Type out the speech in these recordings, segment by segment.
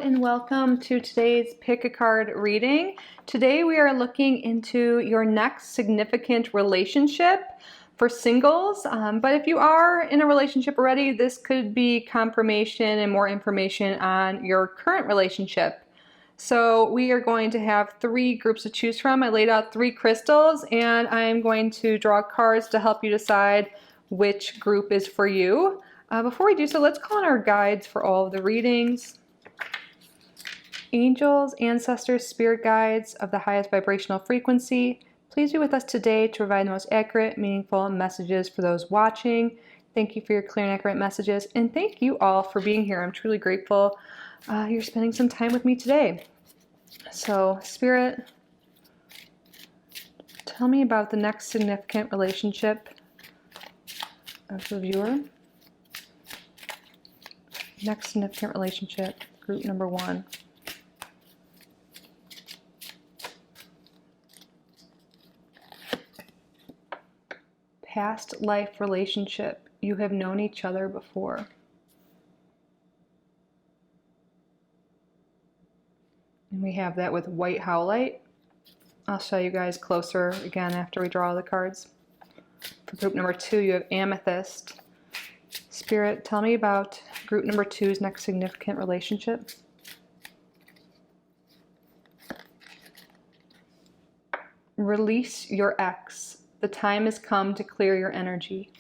and welcome to today's Pick a Card reading. Today we are looking into your next significant relationship for singles, but if you are in a relationship already, this could be confirmation and more information on your current relationship. So we are going to have three groups to choose from. I laid out three crystals and I'm going to draw cards to help you decide which group is for you. Before we do so, let's call on our guides for all of the readings. Angels, ancestors, spirit guides of the highest vibrational frequency, please be with us today to provide the most accurate, meaningful messages for those watching. Thank you for your clear and accurate messages, and thank you all for being here. I'm truly grateful you're spending some time with me today. So, Spirit, tell me about the next significant relationship of the viewer. Next significant relationship, group number 1. Past life relationship. You have known each other before. And we have that with white howlite. I'll show you guys closer again after we draw the cards. For group number 2, you have amethyst. Spirit, tell me about group number 2's next significant relationship. Release your ex. The time has come to clear your energy.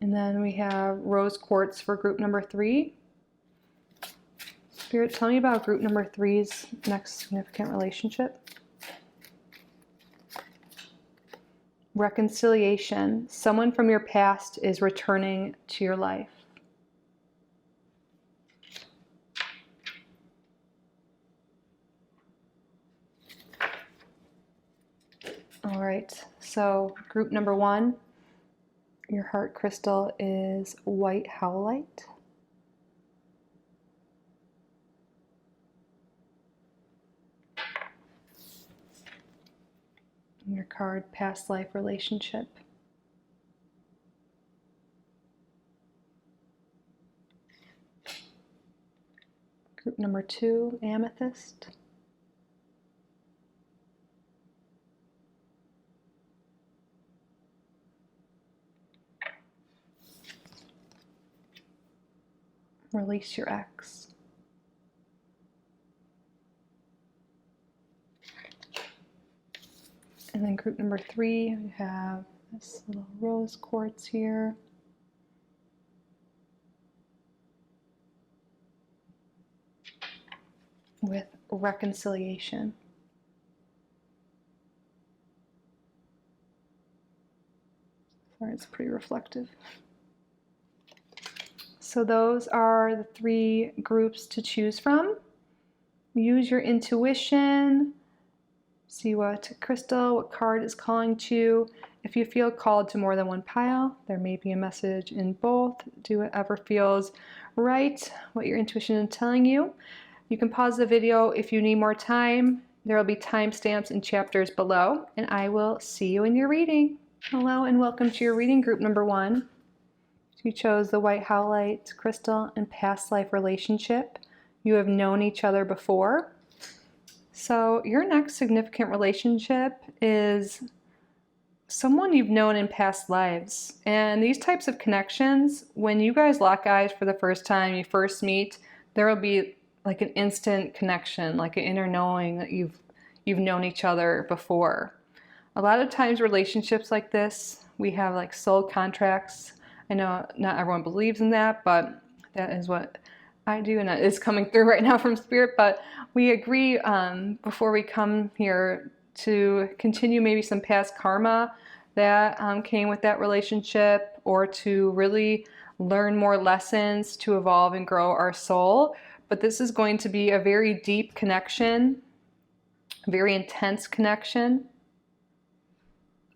And then we have rose quartz for group number 3. Spirit, tell me about group number 3's next significant relationship. Reconciliation. Someone from your past is returning to your life. All right, so group number 1, your heart crystal is white howlite. And your card, past life relationship. Group number 2, amethyst. Release your ex. And then group number 3, we have this little rose quartz here. With reconciliation. Sorry, it's pretty reflective. So those are the 3 groups to choose from. Use your intuition. See what crystal, what card is calling to you. If you feel called to more than one pile, there may be a message in both. Do whatever feels right, what your intuition is telling you. You can pause the video if you need more time. There will be timestamps and chapters below, and I will see you in your reading. Hello and welcome to your reading, group number 1. You chose the white howlite crystal and past life relationship. You have known each other before. So your next significant relationship is someone you've known in past lives. And these types of connections, when you guys lock eyes for the first time, you first meet, there will be like an instant connection, like an inner knowing that you've known each other before. A lot of times relationships like this, we have like soul contracts. I know not everyone believes in that, but that is what I do, and it is coming through right now from Spirit. But we agree before we come here to continue maybe some past karma that came with that relationship, or to really learn more lessons to evolve and grow our soul. But this is going to be a very deep connection, a very intense connection,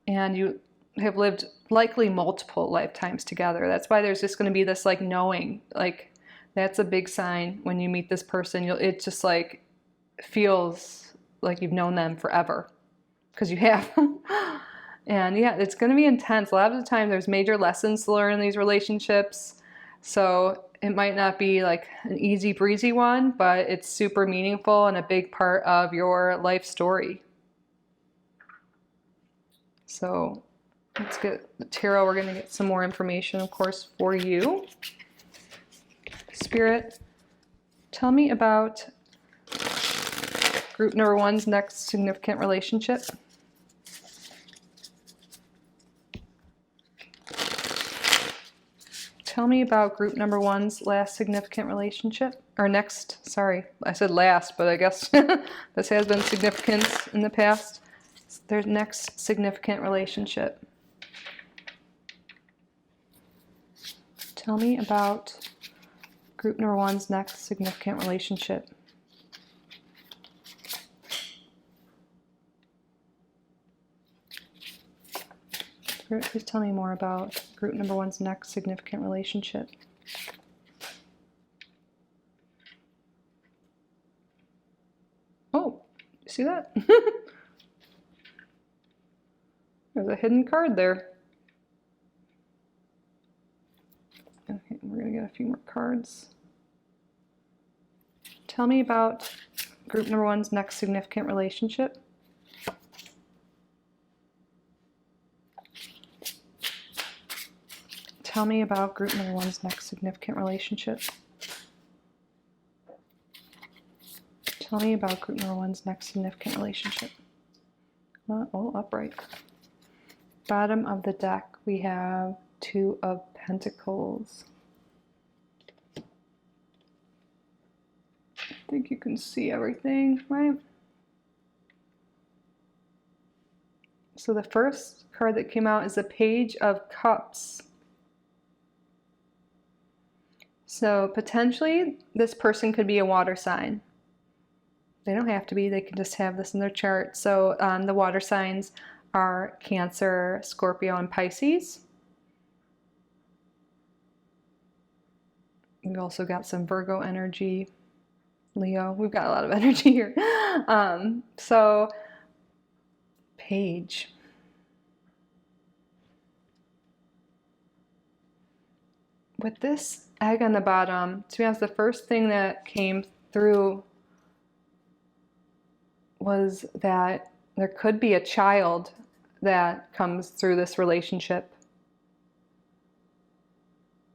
and you have lived likely multiple lifetimes together. That's why there's just going to be this like knowing, like that's a big sign when you meet this person. It just like feels like you've known them forever, because you have. And yeah, it's going to be intense. A lot of the time there's major lessons to learn in these relationships. So it might not be like an easy breezy one, but it's super meaningful and a big part of your life story. So let's get the tarot. We're going to get some more information, of course, for you. Spirit, tell me about group number 1's next significant relationship. Tell me about group number 1's last significant relationship. Or next, sorry, I said last, but I guess this has been significant in the past. Their next significant relationship. Tell me about group number 1's next significant relationship. Please tell me more about group number 1's next significant relationship. Oh, you see that? There's a hidden card there. Okay, we're going to get a few more cards. Tell me about group number 1's next significant relationship. Tell me about group number 1's next significant relationship. Tell me about group number 1's next significant relationship. Not all upright. Bottom of the deck, we have 2 of Pentacles. I think you can see everything, right? So the first card that came out is the Page of Cups. So potentially this person could be a water sign. They don't have to be, they can just have this in their chart. So the water signs are Cancer, Scorpio, and Pisces. We've also got some Virgo energy, Leo. We've got a lot of energy here. So Page. With this egg on the bottom, to be honest, the first thing that came through was that there could be a child that comes through this relationship.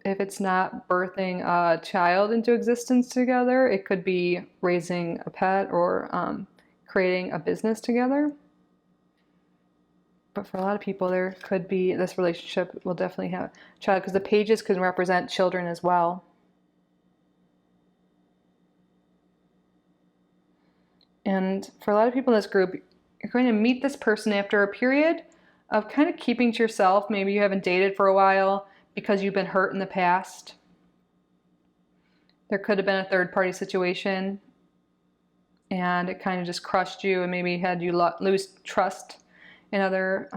If it's not birthing a child into existence together, it could be raising a pet or creating a business together. But for a lot of people, there could be, this relationship will definitely have a child, because the pages can represent children as well. And for a lot of people in this group, you're going to meet this person after a period of kind of keeping to yourself. Maybe you haven't dated for a while because you've been hurt in the past. There could have been a third-party situation and it kind of just crushed you and maybe had you lose trust in other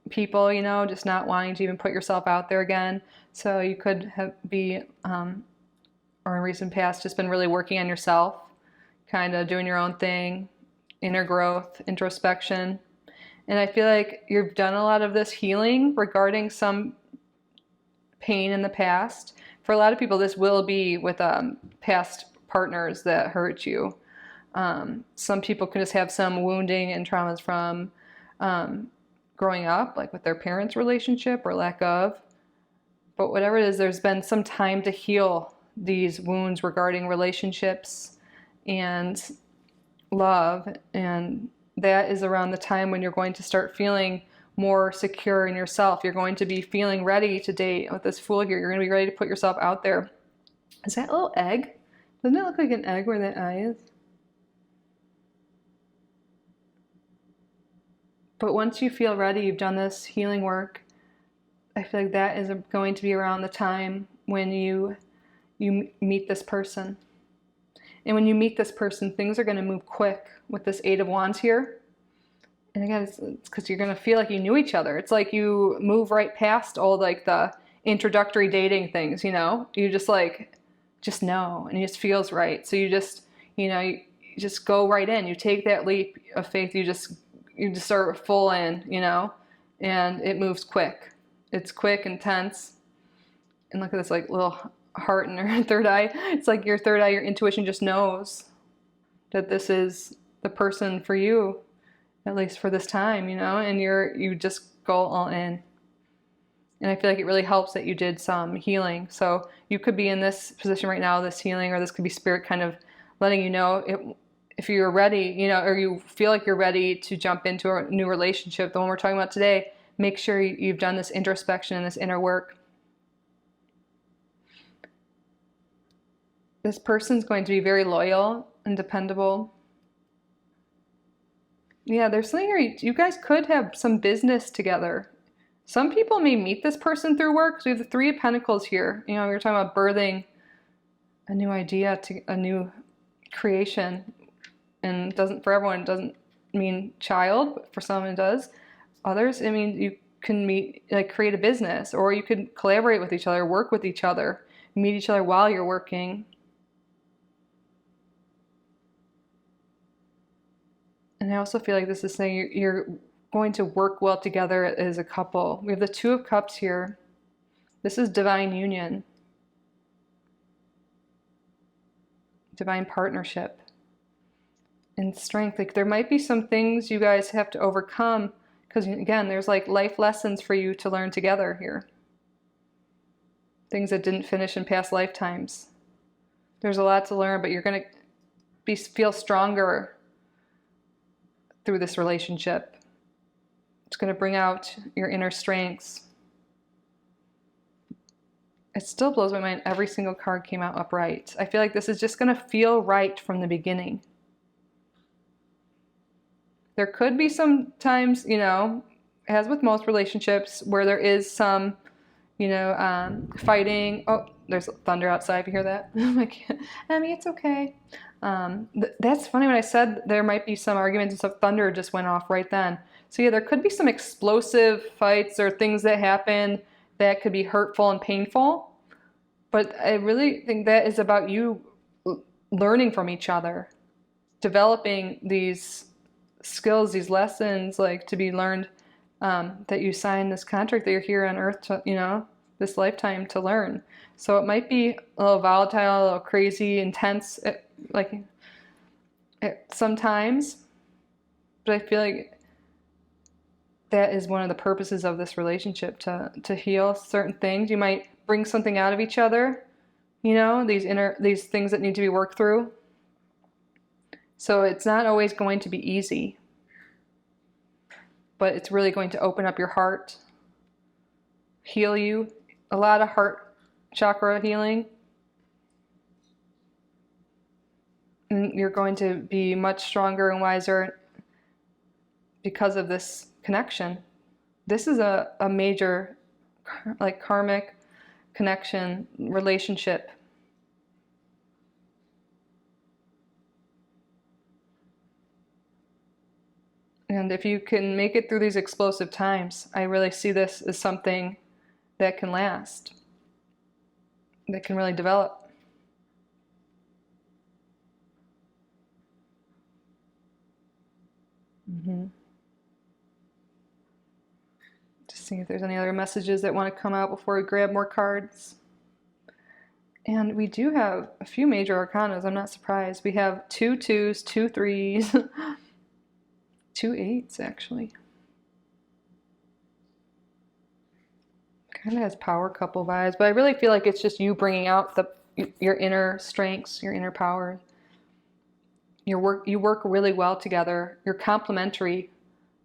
people, you know, just not wanting to even put yourself out there again. So you could be, or in recent past, just been really working on yourself, kind of doing your own thing, inner growth, introspection. And I feel like you've done a lot of this healing regarding some pain in the past. For a lot of people, this will be with past partners that hurt you. Some people can just have some wounding and traumas from growing up, like with their parents' relationship or lack of. But whatever it is, there's been some time to heal these wounds regarding relationships and love. And that is around the time when you're going to start feeling more secure in yourself. You're going to be feeling ready to date with this Fool here. You're going to be ready to put yourself out there. Is that a little egg? Doesn't it look like an egg where that eye is? But once you feel ready, you've done this healing work, I feel like that is going to be around the time when you meet this person. And when you meet this person, things are going to move quick with this 8 of Wands here. And again, it's because you're going to feel like you knew each other. It's like you move right past all like the introductory dating things, you know? You just know, and it just feels right. So you just, you just go right in. You take that leap of faith. You just start full in, you know? And it moves quick. It's quick and tense. And look at this like little heart and your third eye. It's like your third eye, your intuition just knows that this is the person for you, at least for this time, you know, and you just go all in. And I feel like it really helps that you did some healing. So you could be in this position right now, this healing, or this could be spirit kind of letting you know if you're ready, you know, or you feel like you're ready to jump into a new relationship, the one we're talking about today. Make sure you've done this introspection and this inner work. This person's going to be very loyal and dependable. Yeah, there's something here. You guys could have some business together. Some people may meet this person through work. So we have the Three of Pentacles here. You know, we were talking about birthing a new idea, to a new creation. And for everyone, it doesn't mean child, but for some it does. Others, I mean, you can create a business, or you could collaborate with each other, work with each other, meet each other while you're working. And I also feel like this is saying you're going to work well together as a couple. We have the Two of Cups here. This is divine union, divine partnership, and strength. Like there might be some things you guys have to overcome, because again, there's like life lessons for you to learn together here. Things that didn't finish in past lifetimes. There's a lot to learn, but you're going to feel stronger through this relationship. It's going to bring out your inner strengths. It still blows my mind every single card came out upright. I feel like this is just going to feel right from the beginning. There could be some times, you know, as with most relationships, where there is some, you know, fighting. Oh, there's thunder outside, if you hear that. I'm like, Emmy, it's okay. That's funny, when I said there might be some arguments and stuff, thunder just went off right then. So yeah, there could be some explosive fights or things that happen that could be hurtful and painful. But I really think that is about you learning from each other, developing these skills, these lessons, like to be learned, that you sign this contract, that you're here on earth to, you know, this lifetime to learn. So it might be a little volatile, a little crazy, intense, sometimes, but I feel like that is one of the purposes of this relationship, to heal certain things. You might bring something out of each other, you know, these things that need to be worked through. So it's not always going to be easy, but it's really going to open up your heart, heal you. A lot of heart chakra healing. And you're going to be much stronger and wiser because of this connection. This is a major, like, karmic connection, relationship. And if you can make it through these explosive times, I really see this as something that can last, that can really develop. Just seeing if there's any other messages that want to come out before we grab more cards. And we do have a few major arcanas. I'm not surprised. We have 2 2s, 2 3s, 2 8s actually. Kind of has power couple vibes, but I really feel like it's just you bringing out your inner strengths, your inner power. You work really well together. You're complementary.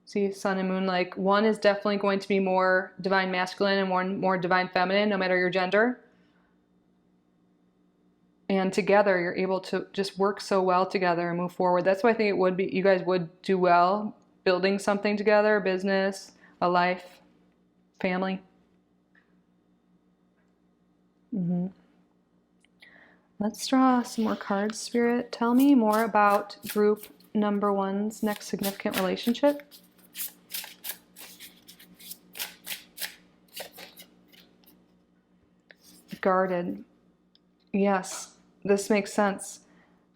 See, sun and moon, like one is definitely going to be more divine masculine and one more divine feminine, no matter your gender. And together, you're able to just work so well together and move forward. That's why I think you guys would do well building something together, a business, a life, family. Let's draw some more cards, Spirit. Tell me more about group number 1's next significant relationship. Guarded. Yes, this makes sense.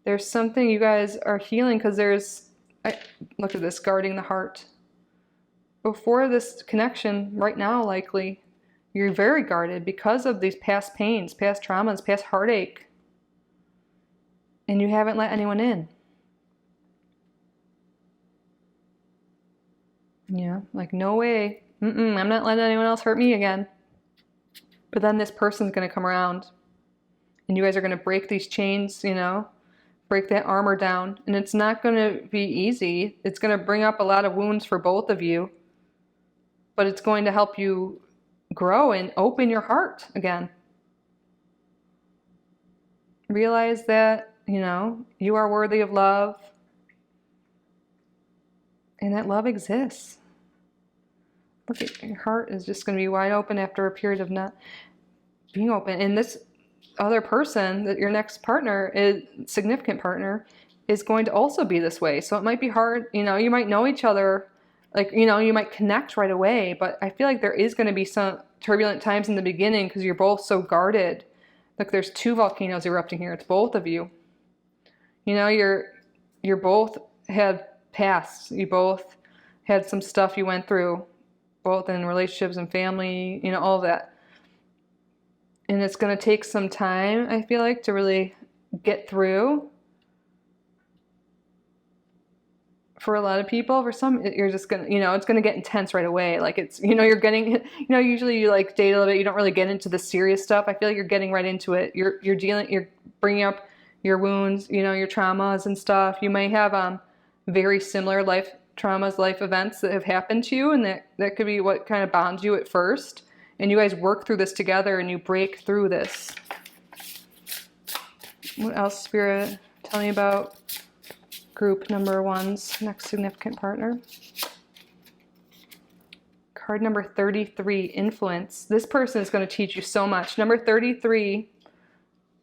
There's something you guys are healing, because look at this, guarding the heart. Before this connection, right now likely, You're very guarded because of these past pains, past traumas, past heartache. And you haven't let anyone in. Yeah, like, no way. I'm not letting anyone else hurt me again. But then this person's going to come around. And you guys are going to break these chains, you know, break that armor down. And it's not going to be easy. It's going to bring up a lot of wounds for both of you. But it's going to help you grow and open your heart again. Realize that, you know, you are worthy of love. And that love exists. Look at your heart is just going to be wide open after a period of not being open. And this other person, that your next partner, is significant partner, is going to also be this way. So it might be hard, you know, you might know each other, like, you know, you might connect right away, but I feel like there is going to be some turbulent times in the beginning because you're both so guarded. Look, there's 2 volcanoes erupting here. It's both of you. You know, you're both had pasts. You both had some stuff you went through, both in relationships and family, you know, all of that. And it's going to take some time, I feel like, to really get through. For a lot of people, for some, you're just going to, you know, it's going to get intense right away. Like, it's, you know, you're getting, you know, usually you like date a little bit, you don't really get into the serious stuff. I feel like you're getting right into it. You're bringing up your wounds, you know, your traumas and stuff. You may have very similar life traumas, life events that have happened to you, and that could be what kind of bonds you at first. And you guys work through this together and you break through this. What else, Spirit? Tell me about group number 1's next significant partner. Card number 33, influence. This person is going to teach you so much. Number 33,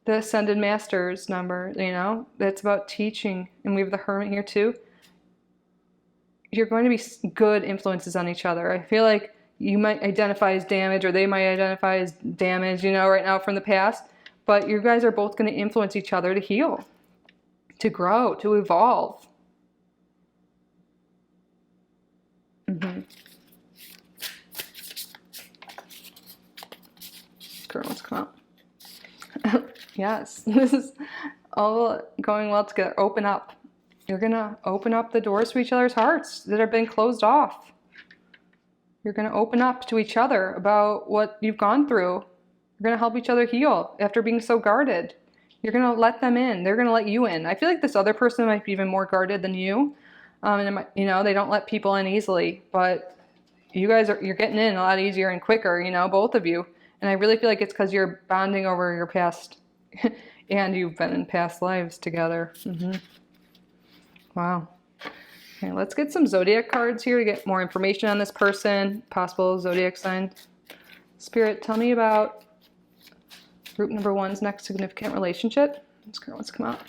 the Ascended Masters number, you know, that's about teaching. And we have the Hermit here too. You're going to be good influences on each other. I feel like you might identify as damage, or they might identify as damage, you know, right now from the past. But you guys are both going to influence each other to heal, to grow, to evolve. Girl, let's come out. Yes, this is all going well together. Open up. You're going to open up the doors to each other's hearts that have been closed off. You're going to open up to each other about what you've gone through. You're going to help each other heal after being so guarded. You're going to let them in. They're going to let you in. I feel like this other person might be even more guarded than you. And it might, you know, they don't let people in easily. But you guys you're getting in a lot easier and quicker, you know, both of you. And I really feel like it's because you're bonding over your past and you've been in past lives together. Wow. Okay, let's get some zodiac cards here to get more information on this person, possible zodiac sign. Spirit, tell me about group number 1's next significant relationship. This girl wants to come out.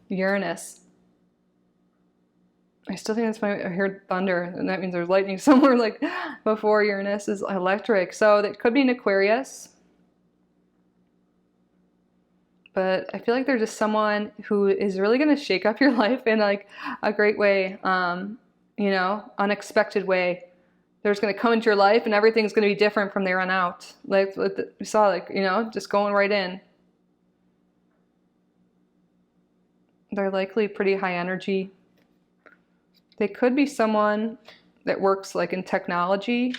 Uranus. I still think that's I heard thunder, and that means there's lightning somewhere like before. Uranus is electric. So that could be an Aquarius. But I feel like they're just someone who is really going to shake up your life in like a great way, you know, unexpected way. They're just going to come into your life and everything's going to be different from there on out. Like we saw, like, you know, just going right in. They're likely pretty high energy. They could be someone that works like in technology,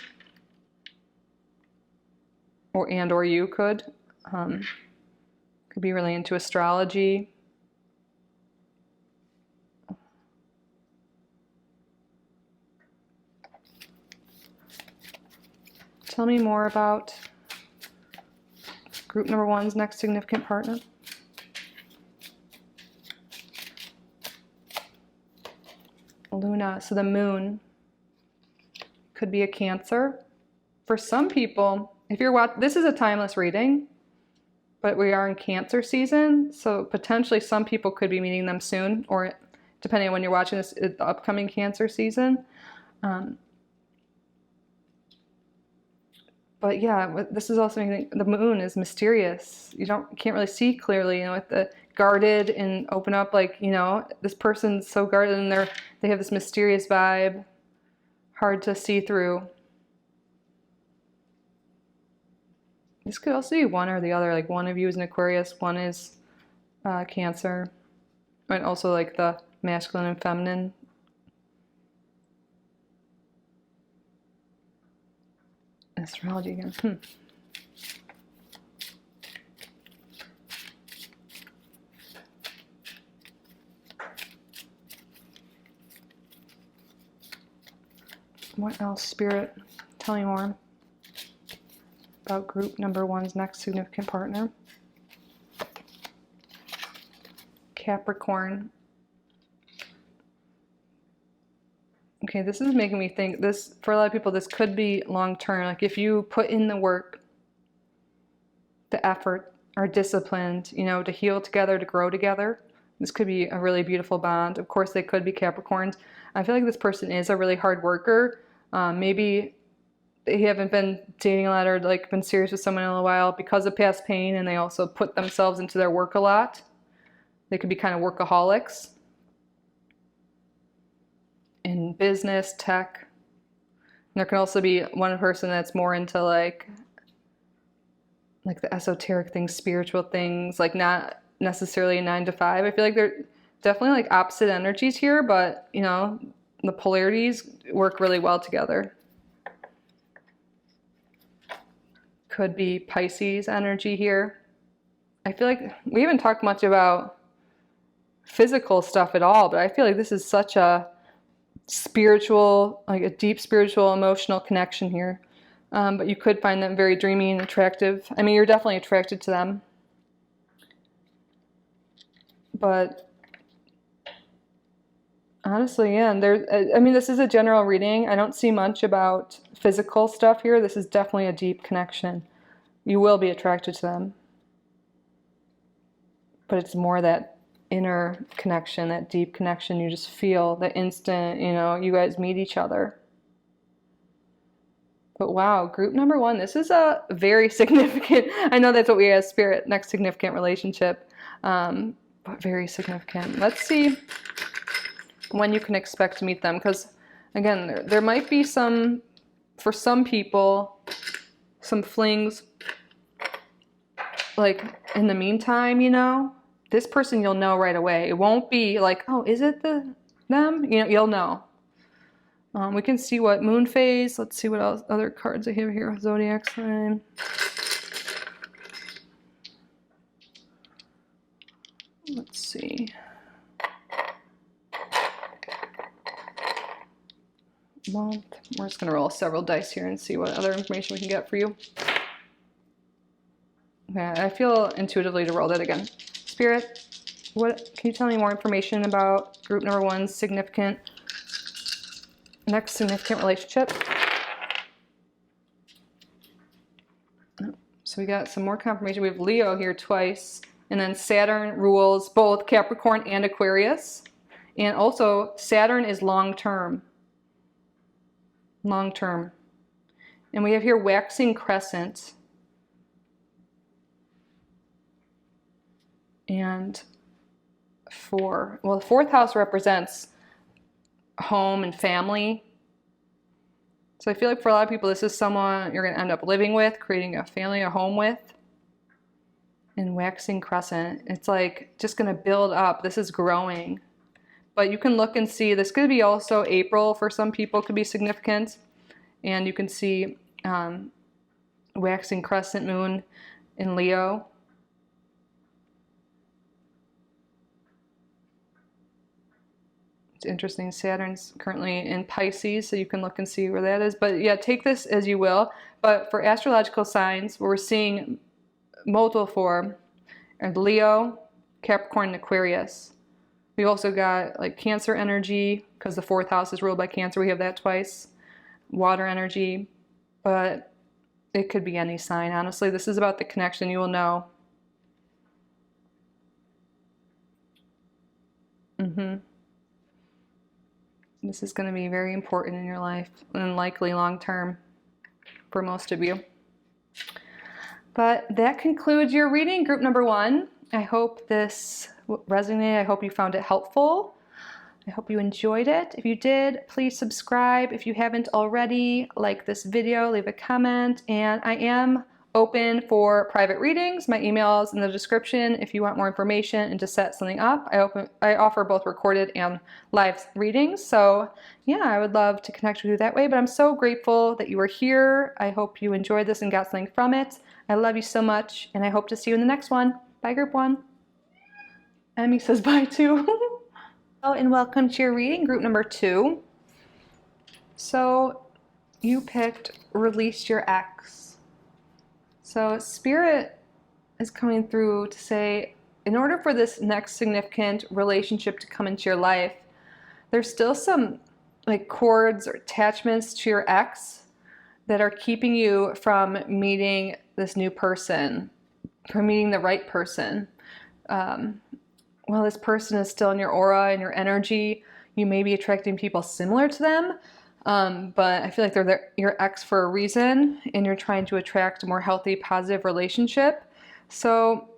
or you could. Could be really into astrology. Tell me more about group number 1's next significant partner. Luna, so the moon could be a Cancer. For some people, if you're watching, this is a timeless reading, but we are in Cancer season, so potentially some people could be meeting them soon, or depending on when you're watching this, the upcoming Cancer season. But yeah, this is also the moon is mysterious. You can't really see clearly, you know, with the guarded and open up, like, you know, this person's so guarded and they have this mysterious vibe, hard to see through. This could also be one or the other, like one of you is an Aquarius, one is Cancer, and also like the masculine and feminine. Astrology again. What else, Spirit? Tell me more about group number one's next significant partner. Capricorn. Okay, this is making me think this, for a lot of people, this could be long term. Like if you put in the work, the effort, are disciplined, you know, to heal together, to grow together, this could be a really beautiful bond. Of course, they could be Capricorns. I feel like this person is a really hard worker. Maybe they haven't been dating a lot or like been serious with someone in a while because of past pain, and they also put themselves into their work a lot. They could be kind of workaholics in business, tech. And there can also be one person that's more into like the esoteric things, spiritual things, like not necessarily a 9 to 5. I feel like they're definitely like opposite energies here, but you know, the polarities work really well together. Could be Pisces energy here. I feel like we haven't talked much about physical stuff at all, but I feel like this is such a spiritual, like a deep spiritual, emotional connection here. But you could find them very dreamy and attractive. I mean, you're definitely attracted to them. But honestly, yeah, I mean, this is a general reading. I don't see much about physical stuff here. This is definitely a deep connection. You will be attracted to them. But it's more that inner connection, that deep connection. You just feel the instant, you know, you guys meet each other. But wow, group number one, this is a very significant, I know that's what we as Spirit, next significant relationship, but very significant. Let's see when you can expect to meet them, because again, there might be some, for some people, some flings, like in the meantime, you know, this person you'll know right away. It won't be like, oh, is it them? You know, you'll know. We can see what moon phase. Let's see what else, other cards I have here. Zodiac sign. Let's see. Well, we're just going to roll several dice here and see what other information we can get for you. Okay, I feel intuitively to roll that again. Spirit, what can you tell me more information about group number one's next significant relationship? So we got some more confirmation. We have Leo here twice, and then Saturn rules both Capricorn and Aquarius. And also Saturn is long-term. Long-term. And we have here waxing crescent. And well, the fourth house represents home and family. So I feel like for a lot of people, this is someone you're going to end up living with, creating a family, a home with. And waxing crescent, it's like just going to build up. This is growing. But you can look and see, this could be also April for some people, could be significant. And you can see waxing crescent moon in Leo. It's interesting. Saturn's currently in Pisces, so you can look and see where that is. But yeah, take this as you will. But for astrological signs, where we're seeing multiple for Leo, Capricorn, and Aquarius. We've also got like Cancer energy, because the fourth house is ruled by Cancer. We have that twice. Water energy. But it could be any sign. Honestly, this is about the connection. You will know. This is going to be very important in your life, and likely long term for most of you. But that concludes your reading, group number one. I hope this resonated. I hope you found it helpful. I hope you enjoyed it. If you did, please subscribe. If you haven't already, like this video, leave a comment. And I am open for private readings. My email is in the description if you want more information and to set something up. I offer both recorded and live readings. So yeah, I would love to connect with you that way, but I'm so grateful that you were here. I hope you enjoyed this and got something from it. I love you so much, and I hope to see you in the next one. Bye, group 1. Emmy says bye too. Hello and welcome to your reading, group number 2. So you picked Release Your Ex. So Spirit is coming through to say, in order for this next significant relationship to come into your life, there's still some like cords or attachments to your ex that are keeping you from meeting this new person, from meeting the right person. While this person is still in your aura and your energy, you may be attracting people similar to them. But I feel like they're your ex for a reason, and you're trying to attract a more healthy, positive relationship. So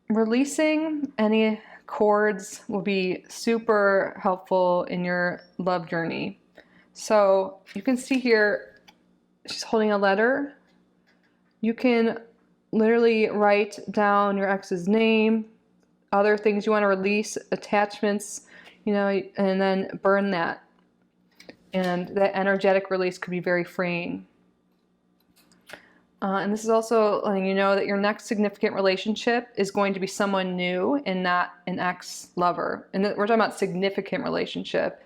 releasing any cords will be super helpful in your love journey. So you can see here, she's holding a letter. You can literally write down your ex's name, other things you want to release, attachments, and then burn that. And that energetic release could be very freeing. And this is also letting you know that your next significant relationship is going to be someone new and not an ex-lover. And we're talking about significant relationship.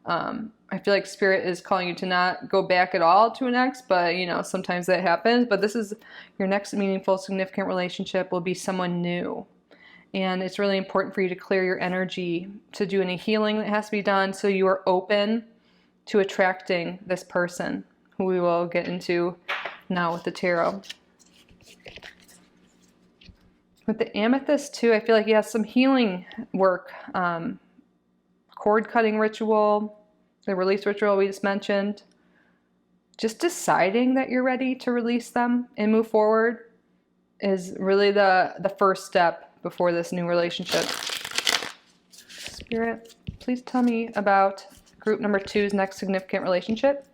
I feel like Spirit is calling you to not go back at all to an ex, but sometimes that happens. But this is your next meaningful, significant relationship will be someone new. And it's really important for you to clear your energy, to do any healing that has to be done, so you are open to attracting this person, who we will get into now with the tarot. With the amethyst too, I feel like you have some healing work, cord cutting ritual, the release ritual we just mentioned. Just deciding that you're ready to release them and move forward is really the first step before this new relationship. Spirit, please tell me about group number 2's next significant relationship.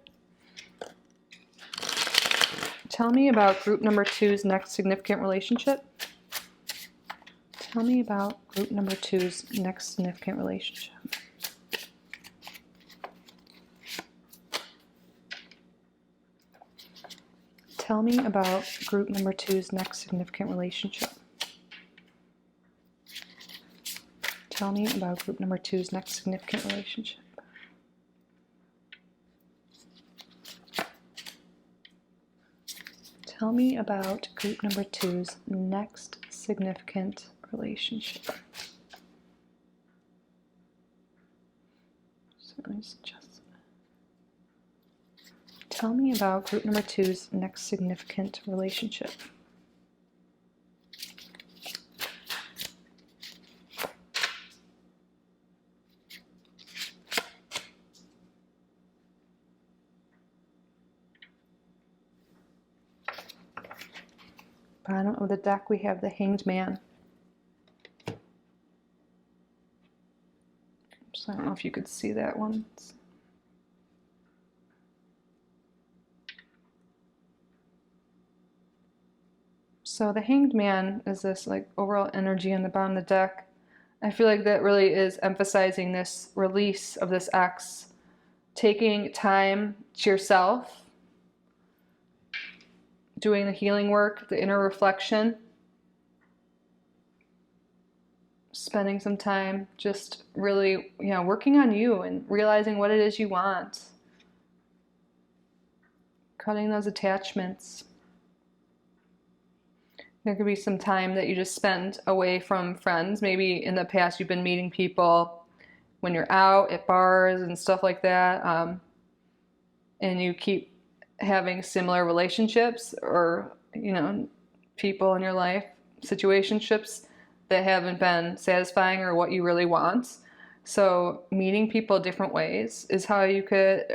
Tell me about group number 2's next significant relationship. Tell me about group number 2's next significant relationship. Tell me about group number 2's next significant relationship. Tell me about group number 2's next significant relationship. Tell me about group number 2's next significant relationship. So let me just tell me about group number 2's next significant relationship. Bottom of the deck, we have the Hanged Man. So I don't know if you could see that one. So the Hanged Man is this like overall energy on the bottom of the deck. I feel like that really is emphasizing this release of this ex, taking time to yourself, doing the healing work, the inner reflection, spending some time just really, working on you and realizing what it is you want, cutting those attachments. There could be some time that you just spend away from friends. Maybe in the past you've been meeting people when you're out at bars and stuff like that, and you keep having similar relationships or, people in your life, situationships that haven't been satisfying or what you really want. So meeting people different ways is how you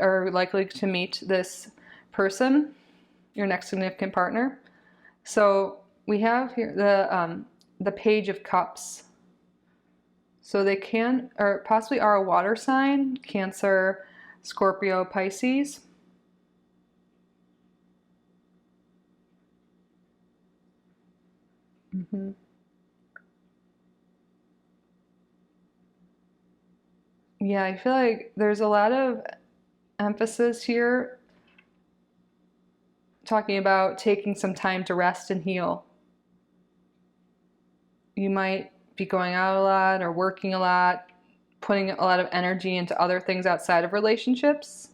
are likely to meet this person, your next significant partner. So we have here the Page of Cups. So they can, or possibly are a water sign, Cancer, Scorpio, Pisces. Mm-hmm. Yeah, I feel like there's a lot of emphasis here talking about taking some time to rest and heal. You might be going out a lot or working a lot, putting a lot of energy into other things outside of relationships.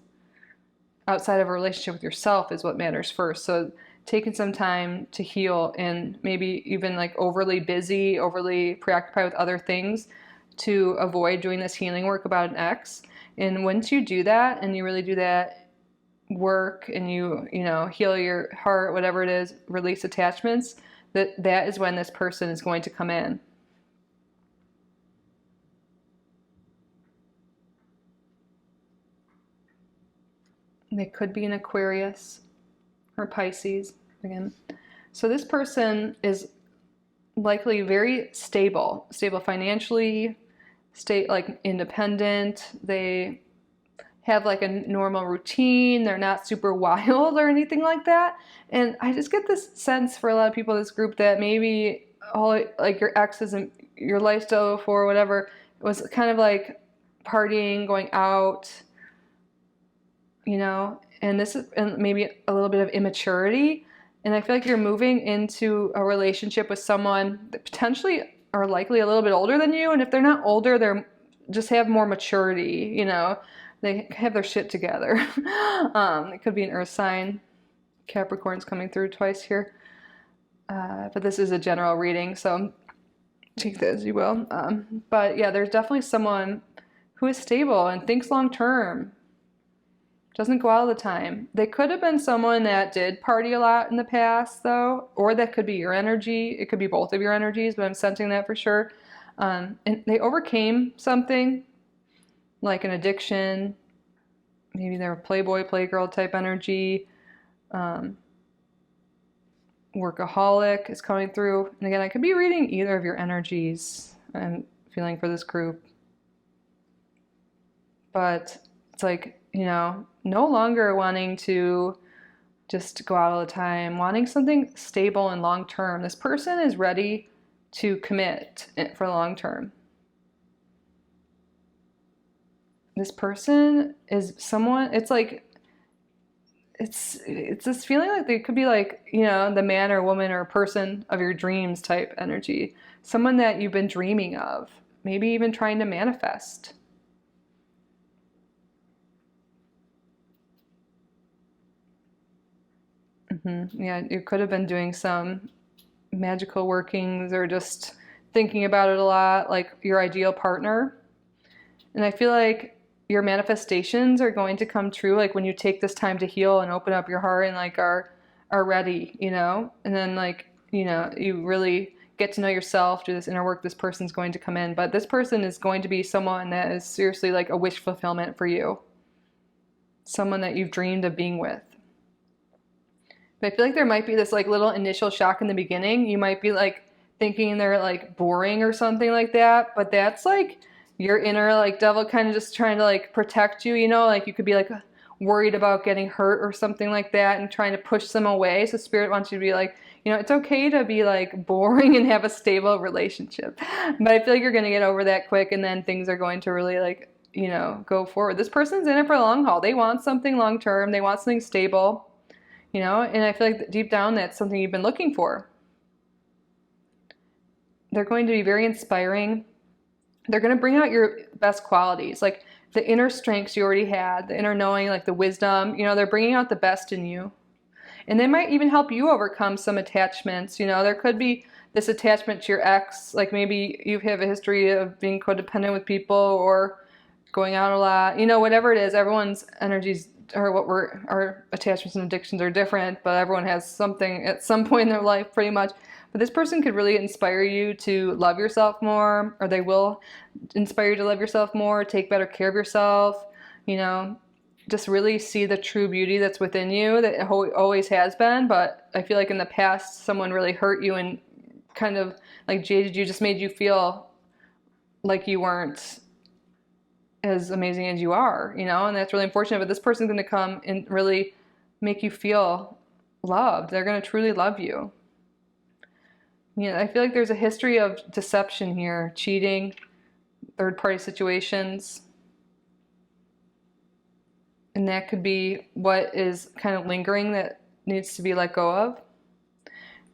Outside of a relationship with yourself is what matters first. So taking some time to heal and maybe even like overly busy, overly preoccupied with other things to avoid doing this healing work about an ex. And once you do that and you really do that work and you know, heal your heart, whatever it is, release attachments, that is when this person is going to come in. They could be an Aquarius or Pisces again. So this person is likely very stable financially, like independent. They have like a normal routine. They're not super wild or anything like that. And I just get this sense for a lot of people in this group that maybe all like your exes and your lifestyle before, whatever, was kind of like partying, going out, you know, and this is and maybe a little bit of immaturity. And I feel like you're moving into a relationship with someone that potentially are likely a little bit older than you. And if they're not older, they're just have more maturity, you know, they have their shit together. It could be an earth sign. Capricorn's coming through twice here. But this is a general reading, so take that as you will. But yeah, there's definitely someone who is stable and thinks long term. Doesn't go out all the time. They could have been someone that did party a lot in the past, though, or that could be your energy. It could be both of your energies, but I'm sensing that for sure. And they overcame something like an addiction. Maybe they're a playboy, playgirl type energy. Workaholic is coming through. And again, I could be reading either of your energies I'm feeling for this group. But it's like, you know, no longer wanting to just go out all the time, wanting something stable and long term. This person is ready to commit for long term. This person is someone, it's like, it's this feeling like they could be like, you know, the man or woman or person of your dreams type energy. Someone that you've been dreaming of, maybe even trying to manifest. Yeah, you could have been doing some magical workings or just thinking about it a lot, like your ideal partner. And I feel like your manifestations are going to come true, like when you take this time to heal and open up your heart and like are ready, you know? And then like, you know, you really get to know yourself, do this inner work, this person's going to come in. But this person is going to be someone that is seriously like a wish fulfillment for you. Someone that you've dreamed of being with. But I feel like there might be this like little initial shock in the beginning. You might be like thinking they're like boring or something like that, but that's like your inner like devil kind of just trying to like protect you, you know, like you could be like worried about getting hurt or something like that and trying to push them away. So spirit wants you to be like, you know, it's okay to be like boring and have a stable relationship. But I feel like you're going to get over that quick and then things are going to really like, you know, go forward. This person's in it for a long haul. They want something long term. They want something stable. You know, and I feel like deep down that's something you've been looking for. They're going to be very inspiring. They're going to bring out your best qualities, like the inner strengths you already had, the inner knowing, like the wisdom, you know, they're bringing out the best in you. And they might even help you overcome some attachments. You know, there could be this attachment to your ex, like maybe you have a history of being codependent with people or going out a lot, you know, whatever it is, everyone's energies or our attachments and addictions are different, but everyone has something at some point in their life pretty much. But this person could really inspire you to love yourself more, or they will inspire you to love yourself more, take better care of yourself, you know, just really see the true beauty that's within you that always has been. But I feel like in the past, someone really hurt you and kind of like jaded you, just made you feel like you weren't as amazing as you are, you know, and that's really unfortunate. But this person's going to come and really make you feel loved. They're going to truly love you. Yeah, I feel like there's a history of deception here, cheating, third-party situations. And that could be what is kind of lingering that needs to be let go of.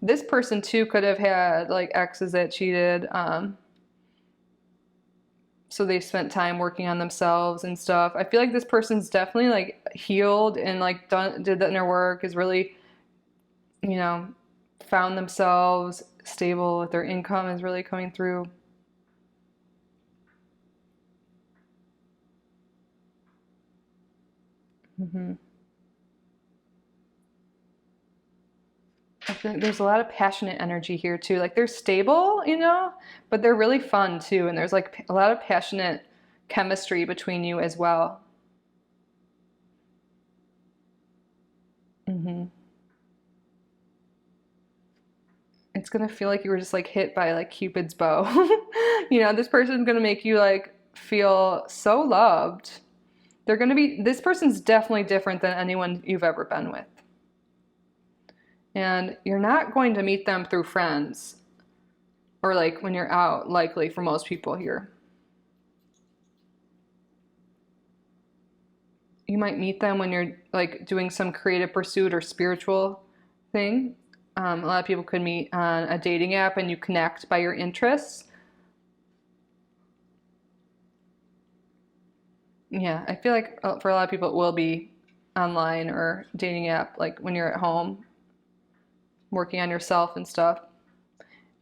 This person too could have had like exes that cheated. So they spent time working on themselves and stuff. I feel like this person's definitely like healed and like did the inner work, is really, you know, found themselves stable with their income is really coming through. I feel like there's a lot of passionate energy here too. Like they're stable, you know, but they're really fun too. And there's like a lot of passionate chemistry between you as well. It's gonna feel like you were just like hit by like Cupid's bow. You know, this person's gonna make you like feel so loved. They're gonna be, this person's definitely different than anyone you've ever been with. And you're not going to meet them through friends or like when you're out, likely for most people here. You might meet them when you're like doing some creative pursuit or spiritual thing. A lot of people could meet on a dating app and you connect by your interests. Yeah, I feel like for a lot of people it will be online or dating app, like when you're at home working on yourself and stuff.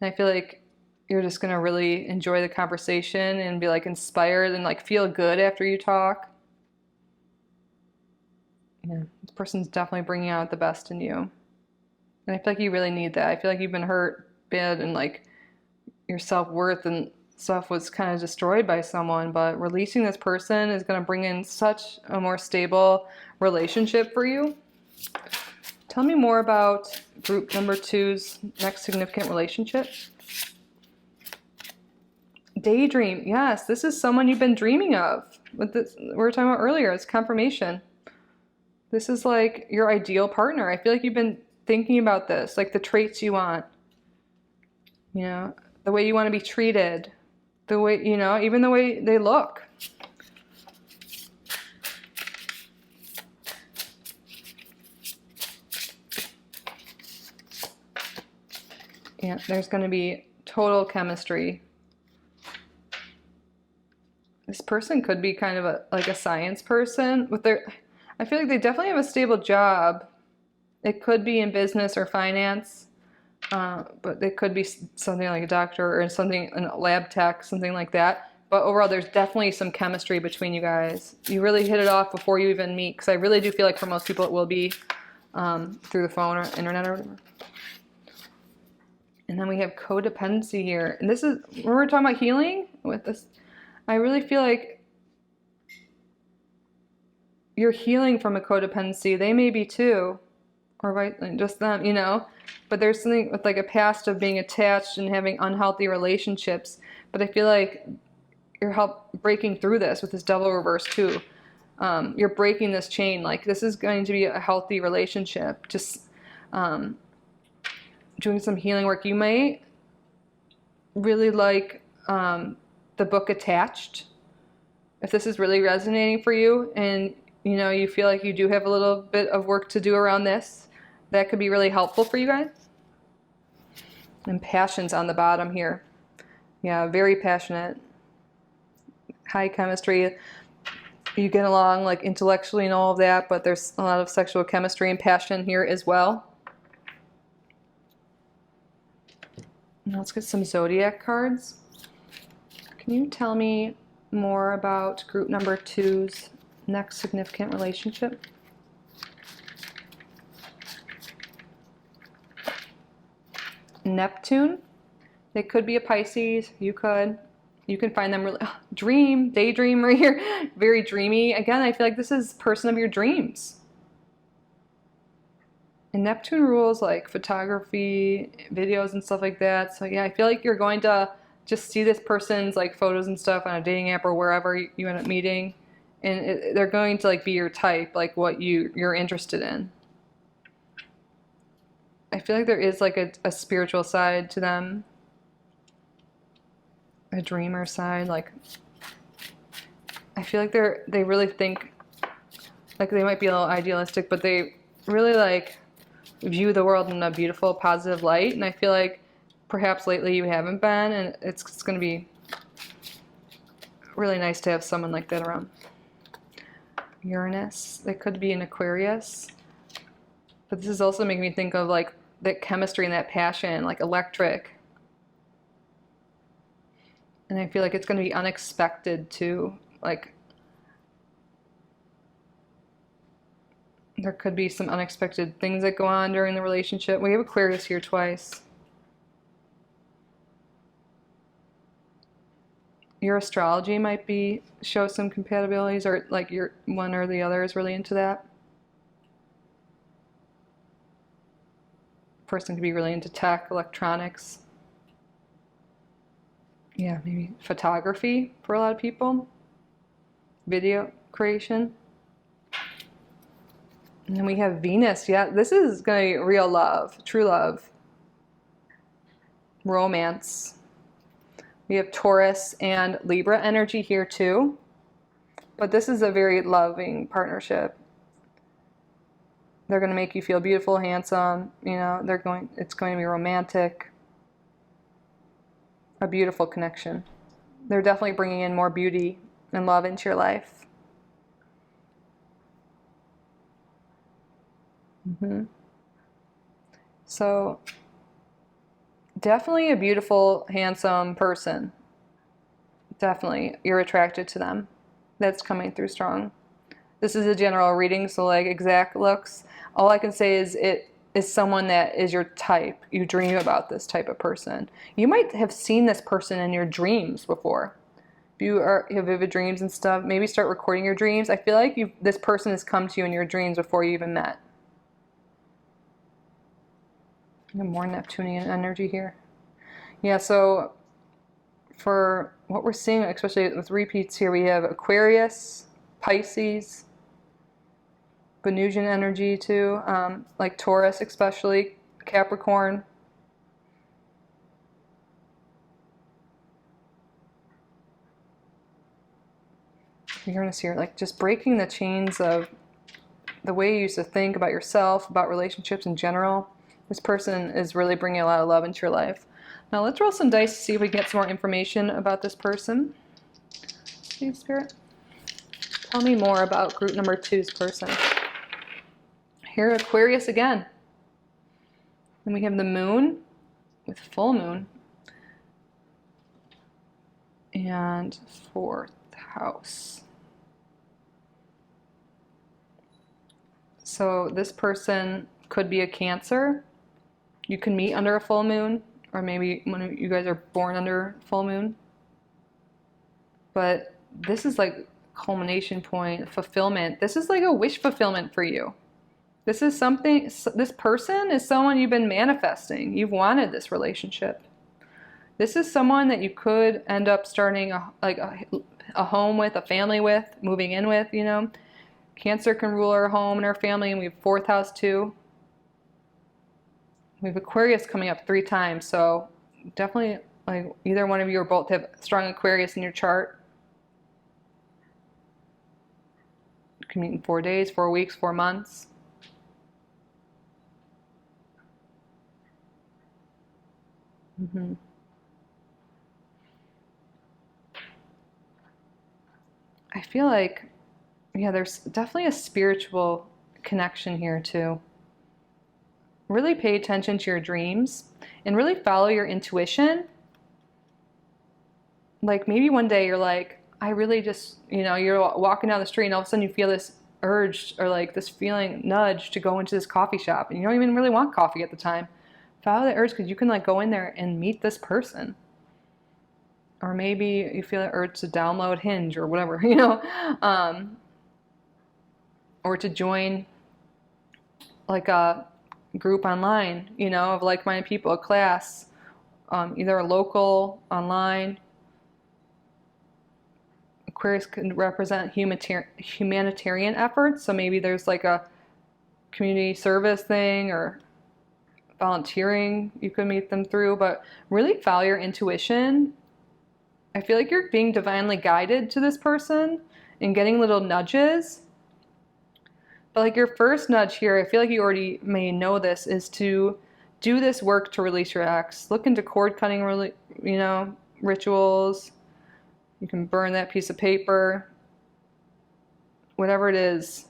And I feel like you're just gonna really enjoy the conversation and be like inspired and like feel good after you talk. Yeah, this person's definitely bringing out the best in you. And I feel like you really need that. I feel like you've been hurt bad and like your self-worth and stuff was kind of destroyed by someone, but releasing this person is going to bring in such a more stable relationship for you. Tell me more about group number 2's next significant relationship. Daydream. Yes, this is someone you've been dreaming of. With this, we were talking about earlier, it's confirmation. This is like your ideal partner. I feel like you've been thinking about this, like the traits you want, you know, the way you want to be treated, the way, you know, even the way they look. Yeah, there's going to be total chemistry. This person could be kind of like a science person with their, I feel like they definitely have a stable job. It could be in business or finance, but it could be something like a doctor or something, a lab tech, something like that. But overall, there's definitely some chemistry between you guys. You really hit it off before you even meet, because I really do feel like for most people it will be through the phone or internet or whatever. And then we have codependency here. And this is, when we're talking about healing with this, I really feel like you're healing from a codependency. They may be too. Or just them, you know, but there's something with like a past of being attached and having unhealthy relationships. But I feel like you're breaking through this with this double reverse too. You're breaking this chain. Like this is going to be a healthy relationship. Just doing some healing work. You might really like the book Attached. If this is really resonating for you and you know you feel like you do have a little bit of work to do around this, that could be really helpful for you guys. And passion's on the bottom here. Yeah, very passionate. High chemistry. You get along like intellectually and all of that, but there's a lot of sexual chemistry and passion here as well. Now let's get some zodiac cards. Can you tell me more about group number 2's next significant relationship? Neptune. They could be a Pisces. You can find them really daydream right here, very dreamy. Again, I feel like this is person of your dreams. And Neptune rules like photography, videos and stuff like that. So yeah, I feel like you're going to just see this person's like photos and stuff on a dating app or wherever you end up meeting, and they're going to like be your type, like what you're interested in. I feel like there is like a spiritual side to them, a dreamer side. Like, I feel like they really think, like they might be a little idealistic, but they really like view the world in a beautiful, positive light. And I feel like perhaps lately you haven't been, and it's going to be really nice to have someone like that around. Uranus, they could be an Aquarius, but this is also making me think of like that chemistry and that passion, like electric. And I feel like it's going to be unexpected too. Like, there could be some unexpected things that go on during the relationship. We have Aquarius here twice. Your astrology might show some compatibilities, or like your one or the other is really into that. Person could be really into tech, electronics. Yeah, maybe photography for a lot of people. Video creation. And then we have Venus. Yeah, this is going to be real love, true love, romance. We have Taurus and Libra energy here too. But this is a very loving partnership. They're going to make you feel beautiful, handsome, you know, it's going to be romantic. A beautiful connection. They're definitely bringing in more beauty and love into your life. So definitely a beautiful, handsome person. Definitely, you're attracted to them. That's coming through strong. This is a general reading, so like exact looks. All I can say is it is someone that is your type. You dream about this type of person. You might have seen this person in your dreams before. If you have vivid dreams and stuff, maybe start recording your dreams. I feel like this person has come to you in your dreams before you even met. More Neptunian energy here. Yeah, so for what we're seeing, especially with repeats here, we have Aquarius, Pisces, Venusian energy too, like Taurus especially, Capricorn. Uranus here, like just breaking the chains of the way you used to think about yourself, about relationships in general. This person is really bringing a lot of love into your life. Now let's roll some dice to see if we can get some more information about this person. Please, Spirit, tell me more about group number 2's person. Here, Aquarius again. Then we have the moon with full moon. And 4th house. So this person could be a Cancer. You can meet under a full moon, or maybe when you guys are born under full moon. But this is like culmination point, fulfillment. This is like a wish fulfillment for you. This is something, this person is someone you've been manifesting. You've wanted this relationship. This is someone that you could end up starting a home with, a family with, moving in with, you know. Cancer can rule our home and our family, and we have 4th house too. We have Aquarius coming up 3 times, so definitely like either one of you or both have strong Aquarius in your chart. You can meet in 4 days, 4 weeks, 4 months. I feel like, yeah, there's definitely a spiritual connection here too. Really pay attention to your dreams and really follow your intuition. Like maybe one day you're like, I really just, you know, you're walking down the street and all of a sudden you feel this urge or like this feeling, nudge to go into this coffee shop, and you don't even really want coffee at the time. Follow the urge, because you can like go in there and meet this person. Or maybe you feel the urge to download Hinge or whatever, you know, or to join like a group online, you know, of like-minded people, a class, either a local, online. Aquarius can represent humanitarian efforts, so maybe there's like a community service thing or volunteering, you could meet them through, but really follow your intuition. I feel like you're being divinely guided to this person and getting little nudges. But like your first nudge here, I feel like you already may know this, is to do this work to release your ex. Look into cord cutting, rituals. You can burn that piece of paper, whatever it is.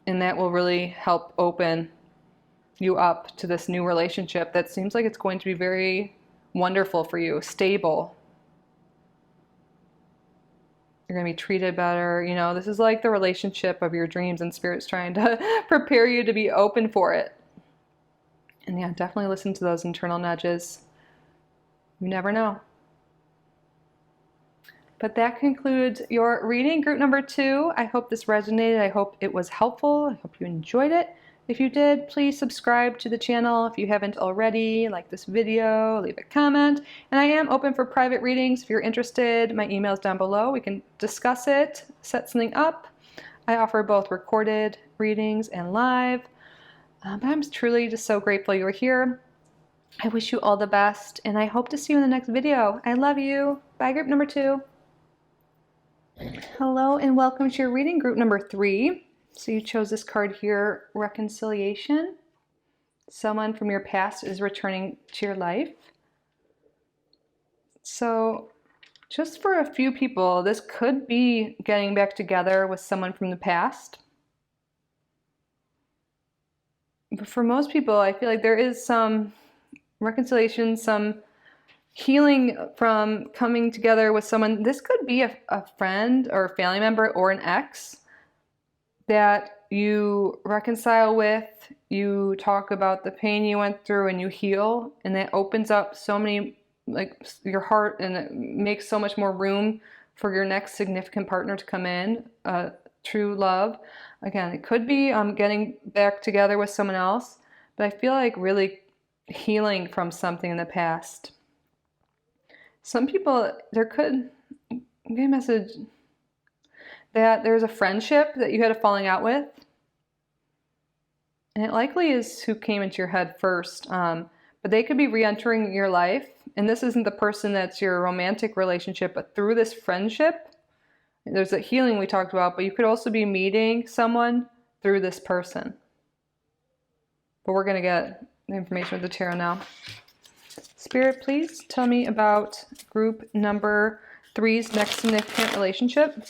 And that will really help open you up to this new relationship that seems like it's going to be very wonderful for you, stable. You're going to be treated better. You know, this is like the relationship of your dreams, and Spirit's trying to prepare you to be open for it. And yeah, definitely listen to those internal nudges. You never know. But that concludes your reading, group number 2. I hope this resonated. I hope it was helpful. I hope you enjoyed it. If you did, please subscribe to the channel if you haven't already. Like this video, leave a comment. And I am open for private readings. If you're interested, my email is down below. We can discuss it, set something up. I offer both recorded readings and live. But I'm truly just so grateful you were here. I wish you all the best, and I hope to see you in the next video. I love you. Bye, group number 2. Hello, and welcome to your reading, group number 3. So you chose this card here, Reconciliation. Someone from your past is returning to your life. So just for a few people, this could be getting back together with someone from the past. But for most people, I feel like there is some reconciliation, some healing from coming together with someone. This could be a friend or a family member or an ex that you reconcile with. You talk about the pain you went through and you heal, and that opens up so many, like, your heart, and it makes so much more room for your next significant partner to come in, true love. Again, it could be getting back together with someone else, but I feel like really healing from something in the past. Some people, there could be a message that there's a friendship that you had a falling out with. And it likely is who came into your head first. But they could be re-entering your life. And this isn't the person that's your romantic relationship, but through this friendship, there's a healing we talked about, but you could also be meeting someone through this person. But we're going to get the information with the tarot now. Spirit, please tell me about group number 3's next significant relationship.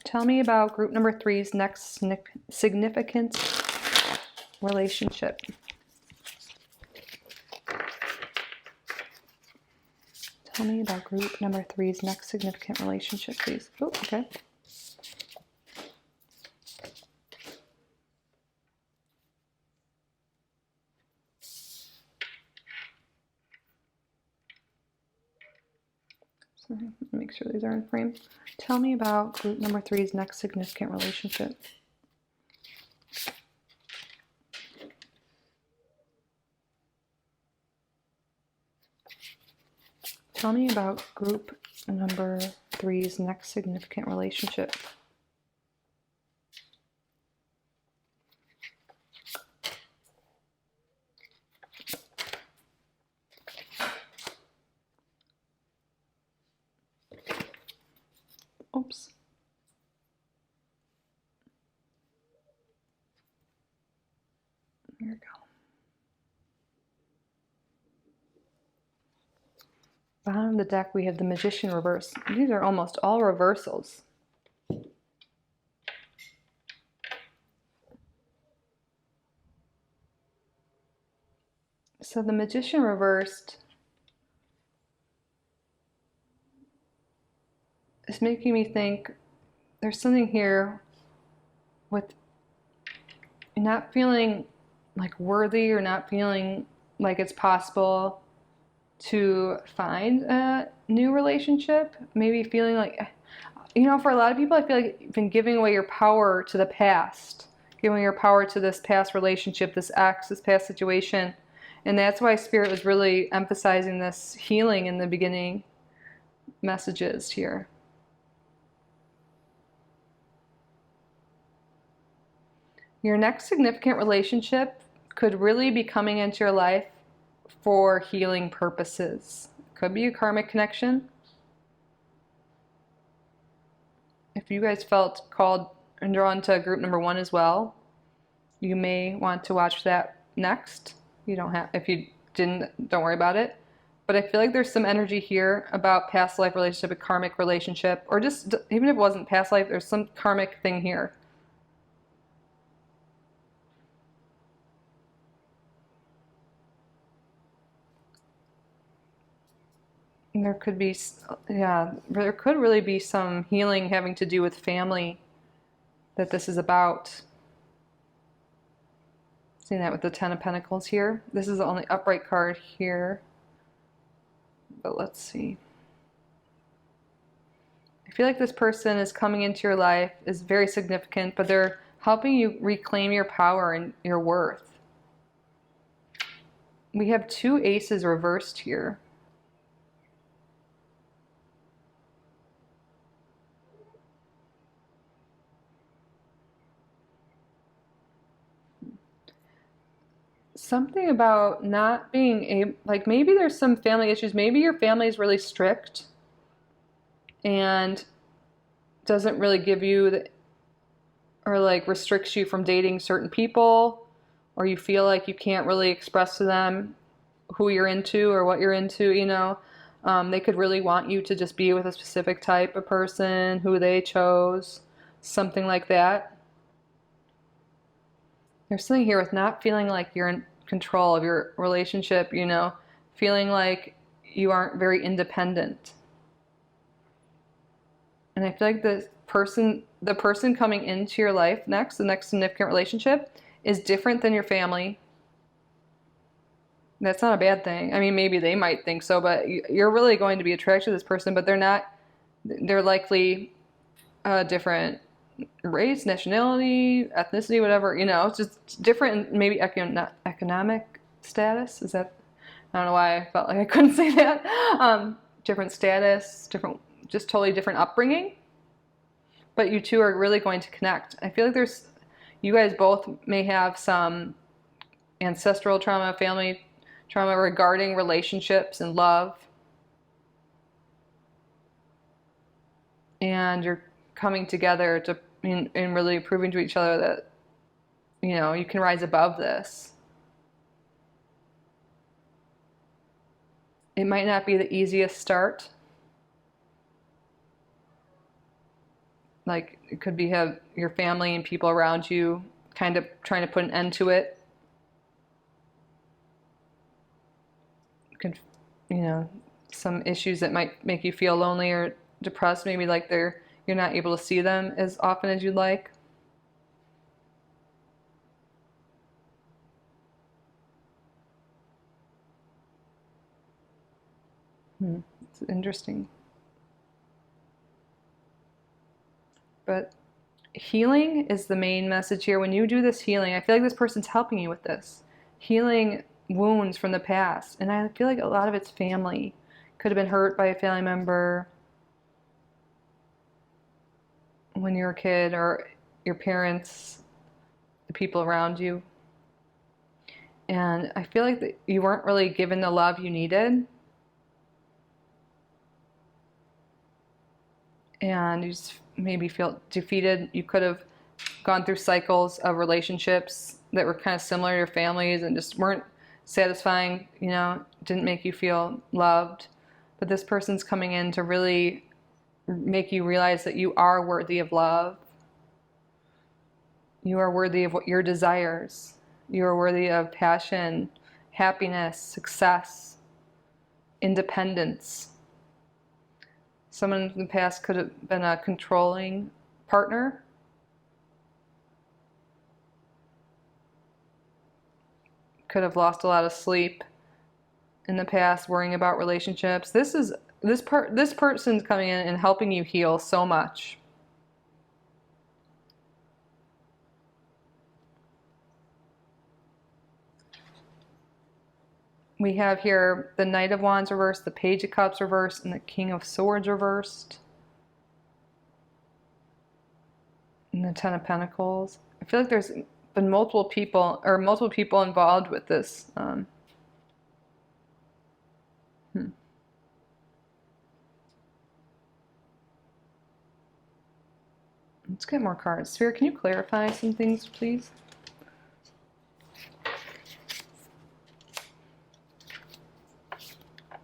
Tell me about group number 3's next significant relationship. Tell me about group number 3's next significant relationship, please. Oh, okay. Make sure these are in frame. Tell me about group number 3's next significant relationship. Tell me about group number 3's next significant relationship. Oops. There we go. Bottom of the deck, we have the Magician reverse. These are almost all reversals. So the Magician reversed is making me think there's something here with not feeling like worthy, or not feeling like it's possible to find a new relationship. Maybe feeling like, you know, for a lot of people, I feel like you've been giving away your power to the past, giving your power to this past relationship, this ex, this past situation. And that's why Spirit was really emphasizing this healing in the beginning messages here. Your next significant relationship could really be coming into your life for healing purposes. Could be a karmic connection. If you guys felt called and drawn to group number 1 as well, you may want to watch that next. You don't have, if you didn't, don't worry about it. But I feel like there's some energy here about past life relationship, a karmic relationship, or just even if it wasn't past life, there's some karmic thing here. And there could be, yeah, there could really be some healing having to do with family that this is about. Seeing that with the Ten of Pentacles here. This is the only upright card here. But let's see. I feel like this person is coming into your life, is very significant, but they're helping you reclaim your power and your worth. We have 2 aces reversed here. Something about not being able, like maybe there's some family issues. Maybe your family is really strict and doesn't really give you the, or like restricts you from dating certain people, or you feel like you can't really express to them who you're into or what you're into, you know. They could really want you to just be with a specific type of person who they chose, something like that. There's something here with not feeling like you're in control of your relationship, you know, feeling like you aren't very independent. And I feel like the person coming into your life next, the next significant relationship, is different than your family. That's not a bad thing. I mean, maybe they might think so, but you're really going to be attracted to this person, but they're not, they're likely different race, nationality, ethnicity, whatever, you know, it's just different, maybe economic status. Is that, I don't know why I felt like I couldn't say that. Different status, different, just totally different upbringing. But you two are really going to connect. I feel like there's, you guys both may have some ancestral trauma, family trauma regarding relationships and love. And you're coming together to and really proving to each other that, you know, you can rise above this. It might not be the easiest start. Like, it could be have your family and people around you kind of trying to put an end to it. Could, you know, some issues that might make you feel lonely or depressed, maybe like you're not able to see them as often as you'd like. It's interesting. But healing is the main message here. When you do this healing, I feel like this person's helping you with this. Healing wounds from the past. And I feel like a lot of it's family. Could have been hurt by a family member when you were a kid, or your parents, the people around you. And I feel like that you weren't really given the love you needed. And you just maybe feel defeated. You could have gone through cycles of relationships that were kind of similar to your families and just weren't satisfying, you know, didn't make you feel loved. But this person's coming in to really make you realize that you are worthy of love. You are worthy of what your desires. You are worthy of passion, happiness, success, independence. Someone in the past could have been a controlling partner. Could have lost a lot of sleep in the past worrying about relationships. This person's coming in and helping you heal so much. We have here the Knight of Wands reversed, the Page of Cups reversed, and the King of Swords reversed. And the Ten of Pentacles. I feel like there's been multiple people involved with this. Let's get more cards. Sphere, can you clarify some things, please?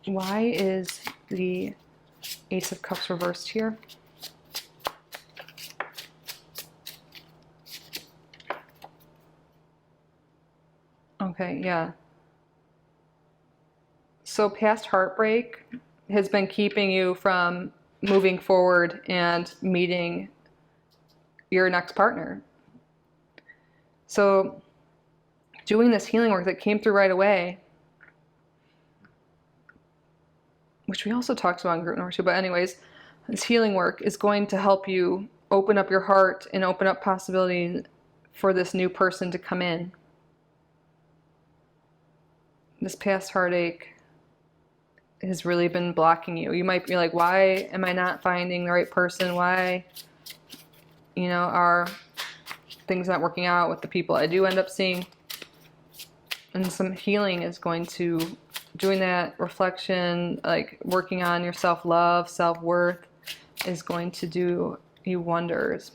Why is the Ace of Cups reversed here? Okay, yeah. So past heartbreak has been keeping you from moving forward and meeting your next partner. So doing this healing work that came through right away, which we also talked about in group number 2, but anyways, this healing work is going to help you open up your heart and open up possibility for this new person to come in. This past heartache has really been blocking you. You might be like, why am I not finding the right person? Why, are things not working out with the people I do end up seeing? And some healing is going to, doing that reflection, like working on your self-love, self-worth, is going to do you wonders.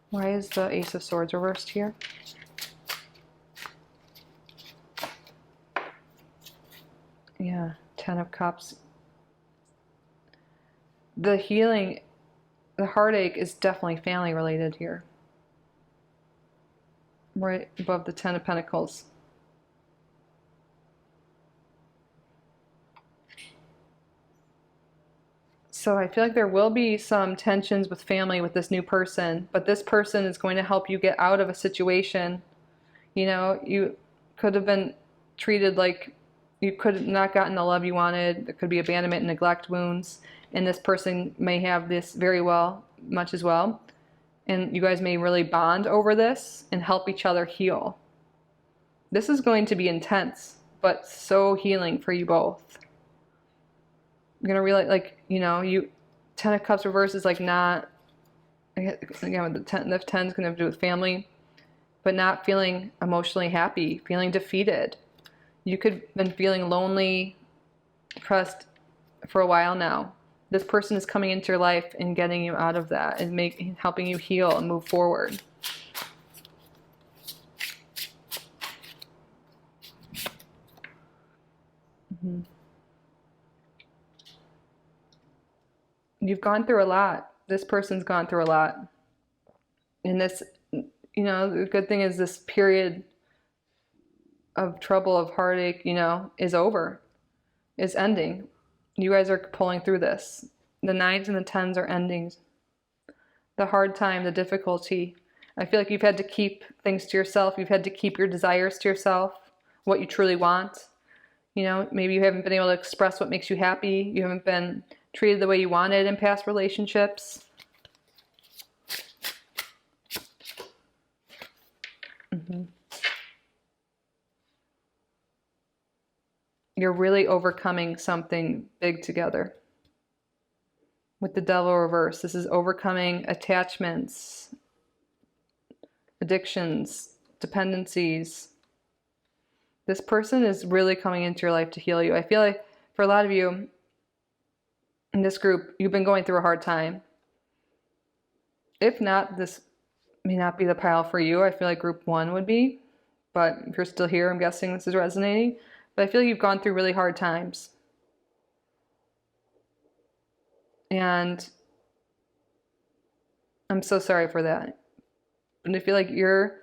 Why is the Ace of Swords reversed here? Yeah, Ten of Cups. The healing, the heartache is definitely family related here. Right above the Ten of Pentacles. So I feel like there will be some tensions with family with this new person, but this person is going to help you get out of a situation. You could have been treated like you could have not gotten the love you wanted. There could be abandonment and neglect wounds, and this person may have this very much as well. And you guys may really bond over this and help each other heal. This is going to be intense, but so healing for you both. You're going to realize, Ten of Cups reverse is like not, again, the 10 is going to have to do with family, but not feeling emotionally happy, feeling defeated. You could have been feeling lonely, depressed for a while now. This person is coming into your life and getting you out of that and helping you heal and move forward. You've gone through a lot. This person's gone through a lot. And this, the good thing is this period of trouble, of heartache, is over, is ending. You guys are pulling through this. The 9s and the 10s are endings. The hard time, the difficulty. I feel like you've had to keep things to yourself. You've had to keep your desires to yourself, what you truly want. Maybe you haven't been able to express what makes you happy. You haven't been treated the way you wanted in past relationships. You're really overcoming something big together. With the Devil reverse, this is overcoming attachments, addictions, dependencies. This person is really coming into your life to heal you. I feel like for a lot of you in this group, you've been going through a hard time. If not, this may not be the pile for you. I feel like group 1 would be. But if you're still here, I'm guessing this is resonating. But I feel like you've gone through really hard times. And I'm so sorry for that. And I feel like you're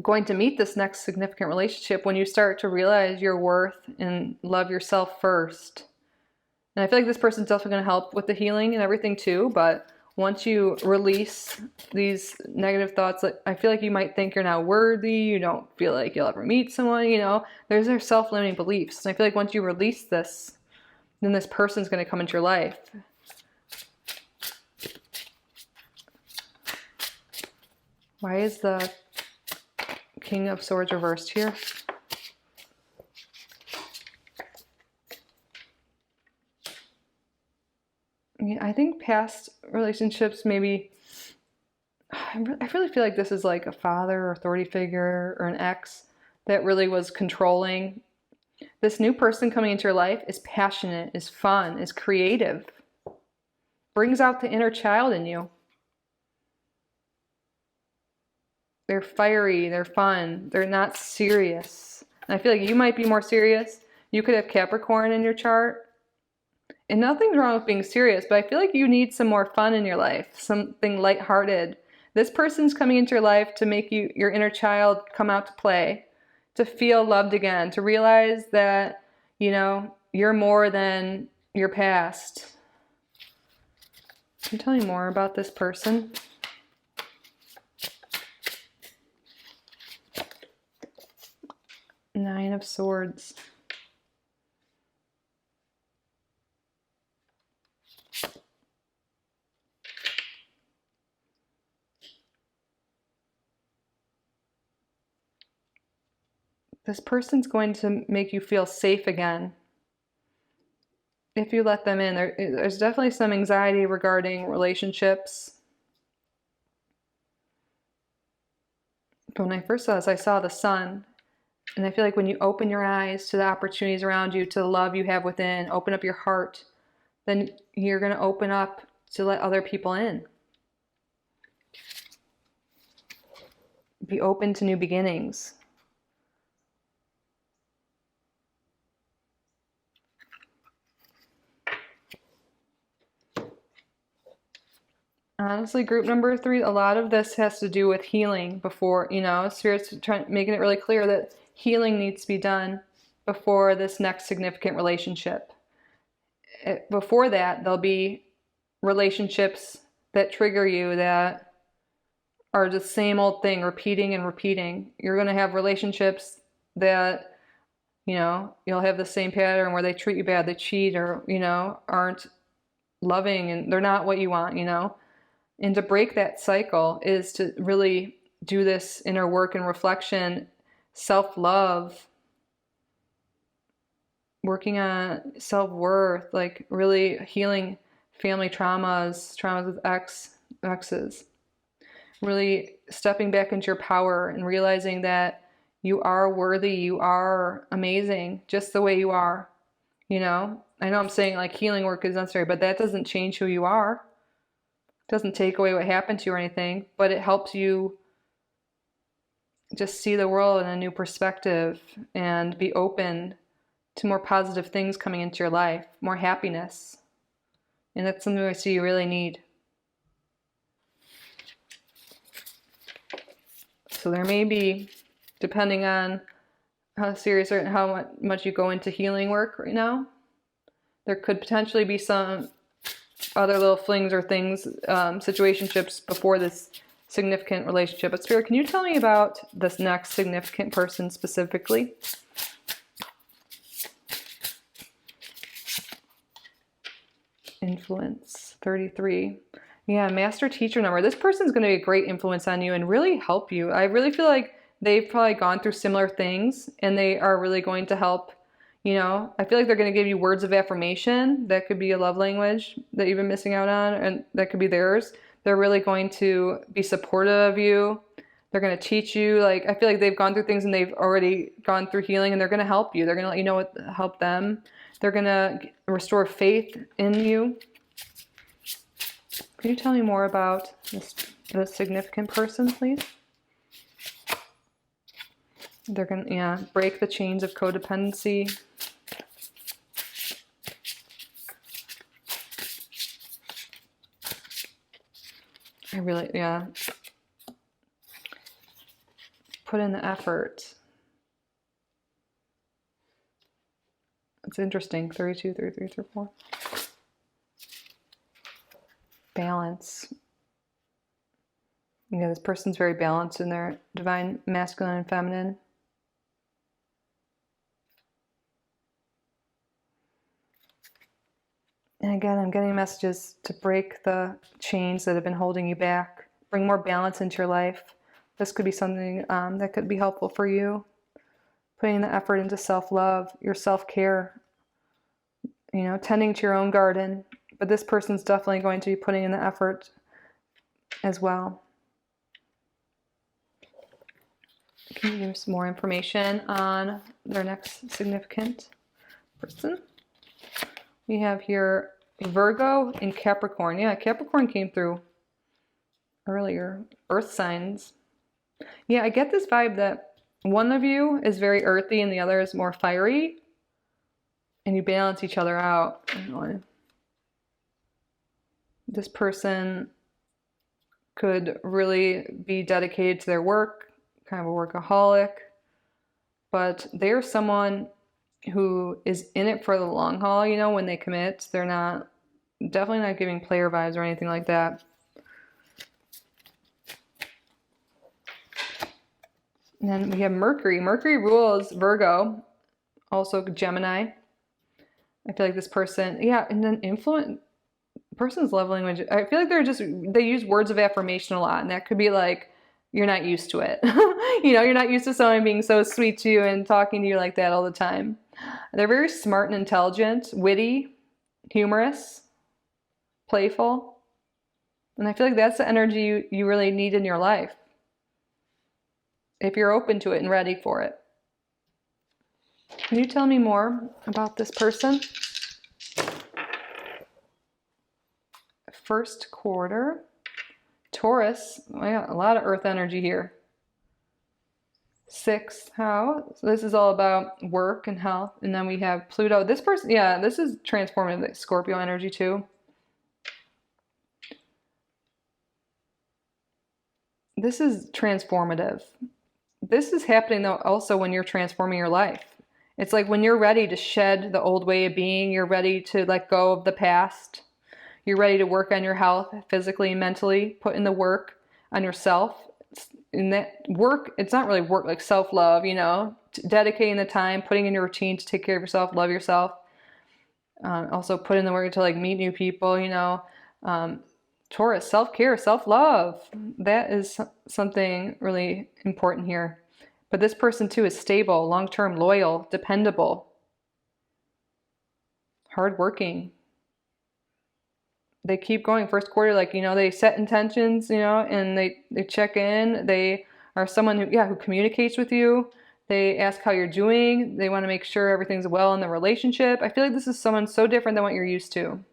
going to meet this next significant relationship when you start to realize your worth and love yourself first. And I feel like this person's definitely going to help with the healing and everything too. But once you release these negative thoughts, I feel like you might think you're not worthy. You don't feel like you'll ever meet someone, There's their self-limiting beliefs. And I feel like once you release this, then this person's going to come into your life. Why is the King of Swords reversed here? I think past relationships maybe, I really feel like this is like a father or authority figure or an ex that really was controlling. This new person coming into your life is passionate, is fun, is creative, brings out the inner child in you. They're fiery, they're fun, they're not serious. And I feel like you might be more serious. You could have Capricorn in your chart. And nothing's wrong with being serious, but I feel like you need some more fun in your life, something lighthearted. This person's coming into your life to make your inner child come out to play, to feel loved again, to realize that, you're more than your past. Can you tell me more about this person? Nine of Swords. This person's going to make you feel safe again if you let them in. There's definitely some anxiety regarding relationships. But when I first saw this, I saw the sun. And I feel like when you open your eyes to the opportunities around you, to the love you have within, open up your heart, then you're going to open up to let other people in. Be open to new beginnings. Honestly, group number 3, a lot of this has to do with healing before, Spirit's making it really clear that healing needs to be done before this next significant relationship. Before that, there'll be relationships that trigger you that are the same old thing, repeating and repeating. You're going to have relationships that, you'll have the same pattern where they treat you bad, they cheat, or, aren't loving, and they're not what you want, And to break that cycle is to really do this inner work and reflection, self-love, working on self-worth, like really healing family traumas with exes, really stepping back into your power and realizing that you are worthy, you are amazing, just the way you are. I know I'm saying like healing work is necessary, but that doesn't change who you are. It doesn't take away what happened to you or anything, but it helps you just see the world in a new perspective and be open to more positive things coming into your life, more happiness. And that's something I see you really need. So there may be, depending on how serious or how much you go into healing work right now, there could potentially be some other little flings or things, situationships before this significant relationship. But Spirit, can you tell me about this next significant person specifically? Influence 33. Yeah, master teacher number. This person's going to be a great influence on you and really help you. I really feel like they've probably gone through similar things and they are really going to help. I feel like they're going to give you words of affirmation. That could be a love language that you've been missing out on, and that could be theirs. They're really going to be supportive of you. They're going to teach you. Like, I feel like they've gone through things and they've already gone through healing, and they're going to help you. They're going to let you know what help them. They're going to restore faith in you. Can you tell me more about this significant person, please? They're going to, break the chains of codependency. I really, put in the effort. It's interesting. 32, 33, 34. Balance. This person's very balanced in their divine masculine and feminine. And again, I'm getting messages to break the chains that have been holding you back. Bring more balance into your life. This could be something that could be helpful for you. Putting the effort into self-love, your self-care. Tending to your own garden. but this person's definitely going to be putting in the effort as well. Can you give some more information on their next significant person? We have here Virgo and Capricorn. Yeah, Capricorn came through earlier. Earth signs. Yeah, I get this vibe that one of you is very earthy and the other is more fiery. And you balance each other out. This person could really be dedicated to their work, kind of a workaholic, but they're someone who is in it for the long haul. You know, when they commit, they're definitely not giving player vibes or anything like that. And then we have Mercury. Mercury rules Virgo, also Gemini. I feel like this person, yeah, and then influence. Person's love language, I feel like they use words of affirmation a lot, and that could be like, you're not used to it. You know, you're not used to someone being so sweet to you and talking to you like that all the time. They're very smart and intelligent, witty, humorous, playful. And I feel like that's the energy you really need in your life, if you're open to it and ready for it. Can you tell me more about this person? First quarter. Taurus. Oh yeah, a lot of earth energy here. Sixth house. So this is all about work and health. And then we have Pluto. This person, yeah, this is transformative. Like Scorpio energy too. This is transformative. This is happening though also when you're transforming your life. It's like when you're ready to shed the old way of being, you're ready to let go of the past. You're ready to work on your health, physically and mentally, put in the work on yourself. In that work, it's not really work, like self-love, you know, dedicating the time, putting in your routine to take care of yourself, love yourself. Also put in the work to like meet new people, you know. Taurus, self-care, self-love. That is something really important here. But this person too is stable, long-term, loyal, dependable, hardworking. They keep going. First quarter, like, you know, they set intentions, you know, and they check in. They are someone who communicates with you. They ask how you're doing. They want to make sure everything's well in the relationship. I feel like this is someone so different than what you're used to.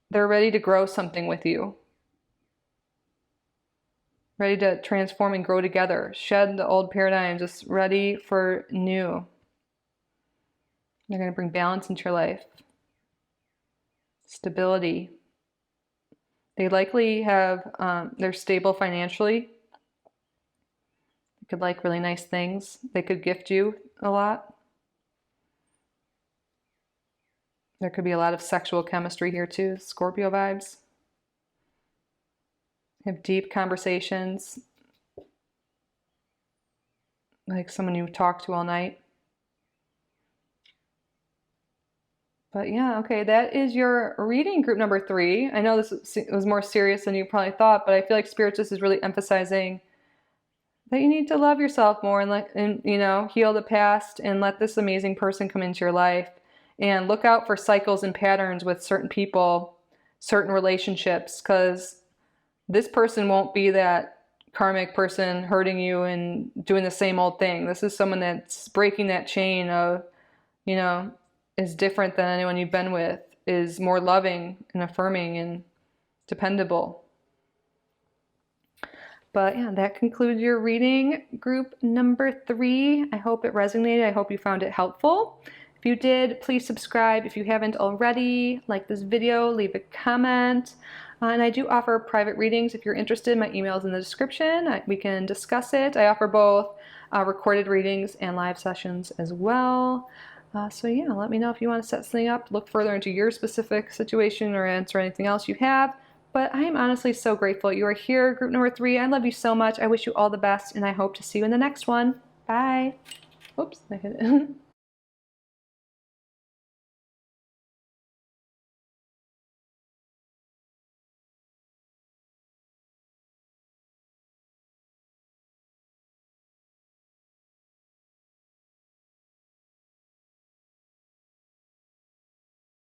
They're ready to grow something with you. Ready to transform and grow together. Shed the old paradigm, just ready for new. They're going to bring balance into your life. Stability. They likely have, they're stable financially. They could like really nice things. They could gift you a lot. There could be a lot of sexual chemistry here too. Scorpio vibes. Have deep conversations. Like someone you talk to all night. But yeah, okay, that is your reading group number 3. I know this was more serious than you probably thought, but I feel like Spirit just is really emphasizing that you need to love yourself more and you know, heal the past and let this amazing person come into your life. And look out for cycles and patterns with certain people, certain relationships, because this person won't be that karmic person hurting you and doing the same old thing. This is someone that's breaking that chain of, you know, is different than anyone you've been with, is more loving and affirming and dependable. But yeah, that concludes your reading group number 3. I hope it resonated. I hope you found it helpful. If you did, please subscribe if you haven't already. Like this video, leave a comment. And I do offer private readings if you're interested. My email is in the description. We can discuss it. I offer both recorded readings and live sessions as well. So yeah, let me know if you want to set something up, look further into your specific situation or answer anything else you have. But I am honestly so grateful you are here, group number 3. I love you so much. I wish you all the best, and I hope to see you in the next one. Bye. Oops, I hit it.